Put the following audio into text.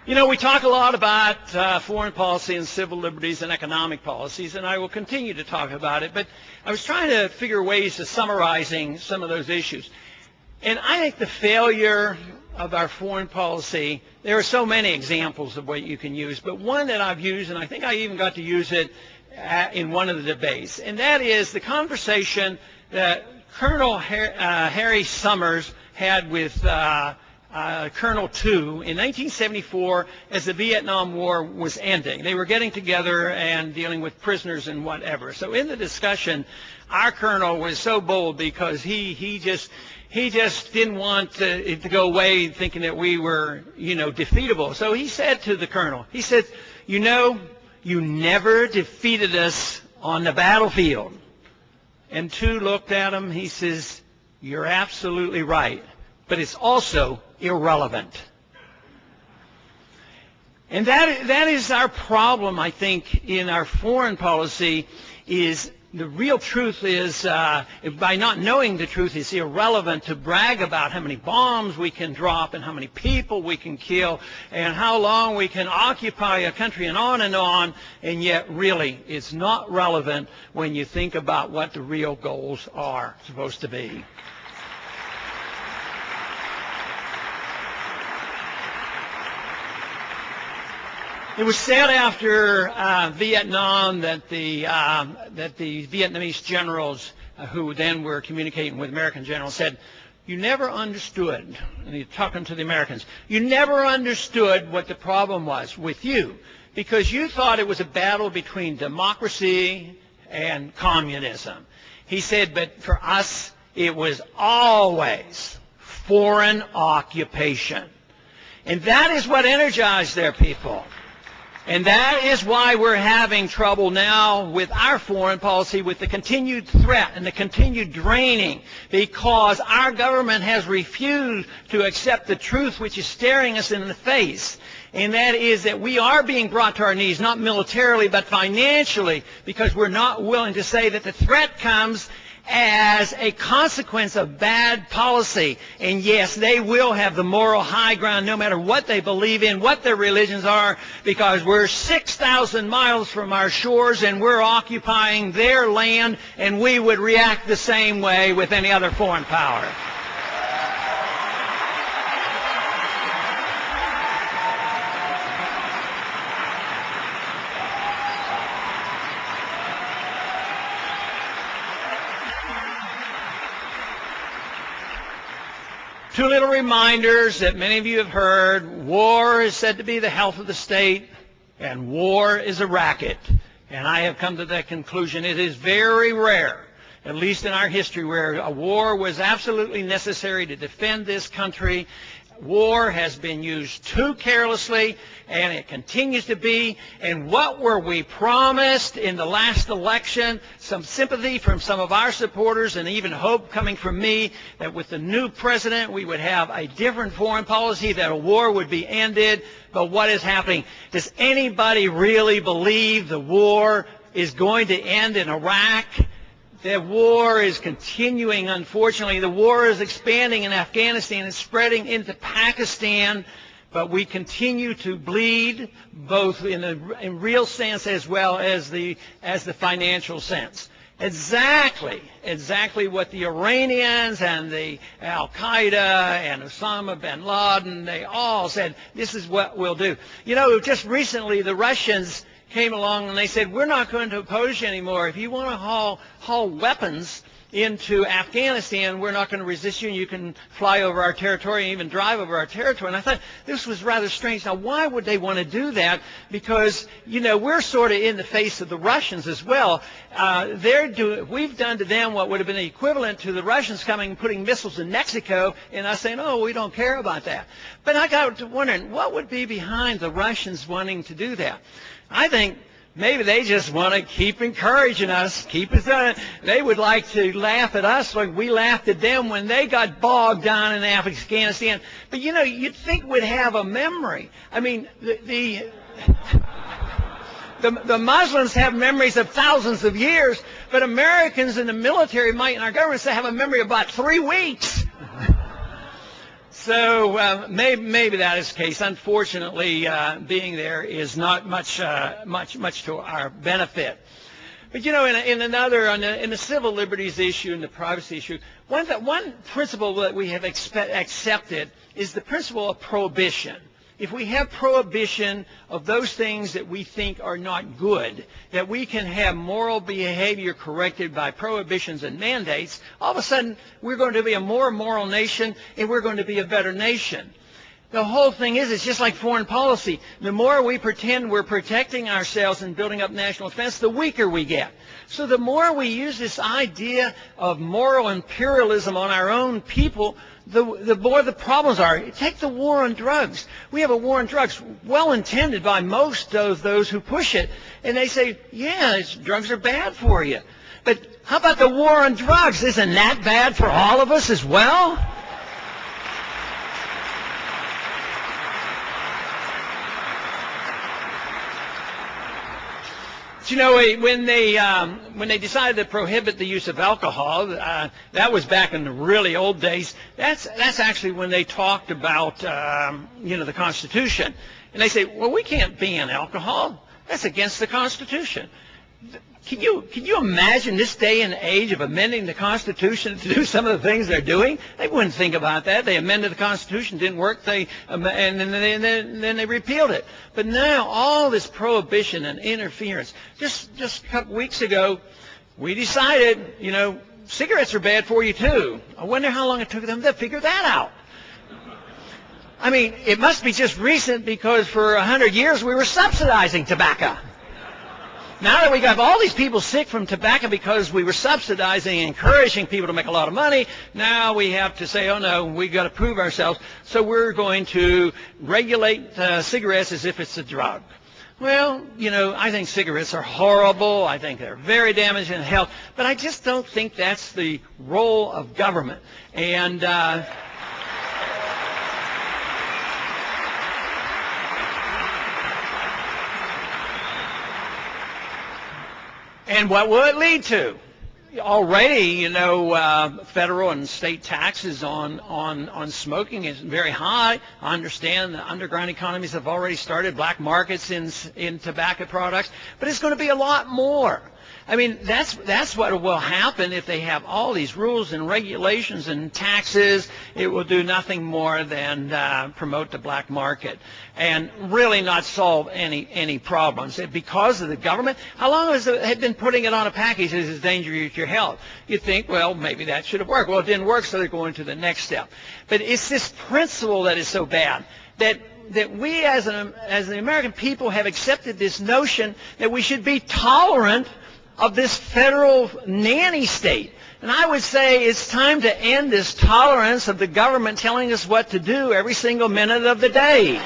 You know, we talk a lot about foreign policy and civil liberties and economic policies, and I will continue to talk about it, but I was trying to figure ways of summarizing some of those issues. And I think the failure of our foreign policy, there are so many examples of what you can use, but one that I've used, and I think I even got to use it in one of the debates, and that is the conversation that Colonel Harry Summers had with Colonel Tu in 1974 as the Vietnam War was ending. They were getting together and dealing with prisoners and whatever. So in the discussion, our colonel was so bold because he just didn't want it to go away thinking that we were, defeatable. So he said to the colonel, he said, you never defeated us on the battlefield. And Tu looked at him, he says, you're absolutely right, but it's also irrelevant. And that is our problem, I think, in our foreign policy, is the real truth is, by not knowing the truth, it's irrelevant to brag about how many bombs we can drop and how many people we can kill and how long we can occupy a country and on, and yet really it's not relevant when you think about what the real goals are supposed to be. It was said after Vietnam that the Vietnamese generals who then were communicating with American generals said, you never understood, and he's talking to the Americans, you never understood what the problem was with you because you thought it was a battle between democracy and communism. He said, but for us, it was always foreign occupation. And that is what energized their people. And that is why we're having trouble now with our foreign policy, with the continued threat and the continued draining, because our government has refused to accept the truth which is staring us in the face. And that is that we are being brought to our knees, not militarily, but financially, because we're not willing to say that the threat comes as a consequence of bad policy. And yes, they will have the moral high ground no matter what they believe in, what their religions are, because we're 6,000 miles from our shores and we're occupying their land, and we would react the same way with any other foreign power. Two little reminders that many of you have heard. War is said to be the health of the state, and war is a racket. And I have come to that conclusion. It is very rare, at least in our history, where a war was absolutely necessary to defend this country. War has been used too carelessly, and it continues to be. And what were we promised in the last election? Some sympathy from some of our supporters, and even hope coming from me that with the new president we would have a different foreign policy, that a war would be ended. But what is happening? Does anybody really believe the war is going to end in Iraq? The war is continuing, unfortunately. The war is expanding in Afghanistan. It's spreading into Pakistan. But we continue to bleed, both in real sense as well as the financial sense. Exactly what the Iranians and the Al-Qaeda and Osama bin Laden, they all said, this is what we'll do. You know, just recently the Russians came along and they said, we're not going to oppose you anymore. If you want to haul weapons into Afghanistan, we're not going to resist you, and you can fly over our territory and even drive over our territory. And I thought this was rather strange. Now, why would they want to do that? Because, we're sort of in the face of the Russians as well. We've done to them what would have been the equivalent to the Russians coming and putting missiles in Mexico, and us saying, oh, we don't care about that. But I got to wondering, what would be behind the Russians wanting to do that? I think maybe they just want to keep encouraging us, keep us on it. They would like to laugh at us like we laughed at them when they got bogged down in Afghanistan. But, you'd think we'd have a memory. I mean, the Muslims have memories of thousands of years, but Americans in the military might, in our government, have a memory of about 3 weeks. So maybe that is the case. Unfortunately, being there is not much to our benefit. But you know, in the civil liberties issue and the privacy issue, one principle that we have accepted is the principle of prohibition. If we have prohibition of those things that we think are not good, that we can have moral behavior corrected by prohibitions and mandates, all of a sudden we're going to be a more moral nation and we're going to be a better nation. The whole thing is, it's just like foreign policy. The more we pretend we're protecting ourselves and building up national defense, the weaker we get. So the more we use this idea of moral imperialism on our own people, the more the problems are. Take the war on drugs. We have a war on drugs, well intended by most of those who push it, and they say, yeah, drugs are bad for you. But how about the war on drugs? Isn't that bad for all of us as well? You know, when they decided to prohibit the use of alcohol, that was back in the really old days. That's actually when they talked about the Constitution, and they say, well, we can't ban alcohol. That's against the Constitution. Can you imagine this day and age of amending the Constitution to do some of the things they're doing? They wouldn't think about that. They amended the Constitution, didn't work, and then they repealed it. But now all this prohibition and interference. Just a couple weeks ago, we decided, cigarettes are bad for you too. I wonder how long it took them to figure that out. I mean, it must be just recent because for 100 years we were subsidizing tobacco. Now that we got all these people sick from tobacco because we were subsidizing and encouraging people to make a lot of money, now we have to say, oh no, we got to prove ourselves. So we're going to regulate cigarettes as if it's a drug. Well, I think cigarettes are horrible. I think they're very damaging to health. But I just don't think that's the role of government. And and what will it lead to? Already, federal and state taxes on smoking is very high. I understand the underground economies have already started, black markets in tobacco products, but it's going to be a lot more. I mean, that's what will happen if they have all these rules and regulations and taxes. It will do nothing more than promote the black market and really not solve any problems. Because of the government, how long has it been putting it on a package as a danger to your health? You'd think, well, maybe that should have worked. Well, it didn't work, so they're going to the next step. But it's this principle that is so bad that we as the American people have accepted this notion that we should be tolerant of this federal nanny state. And I would say it's time to end this tolerance of the government telling us what to do every single minute of the day.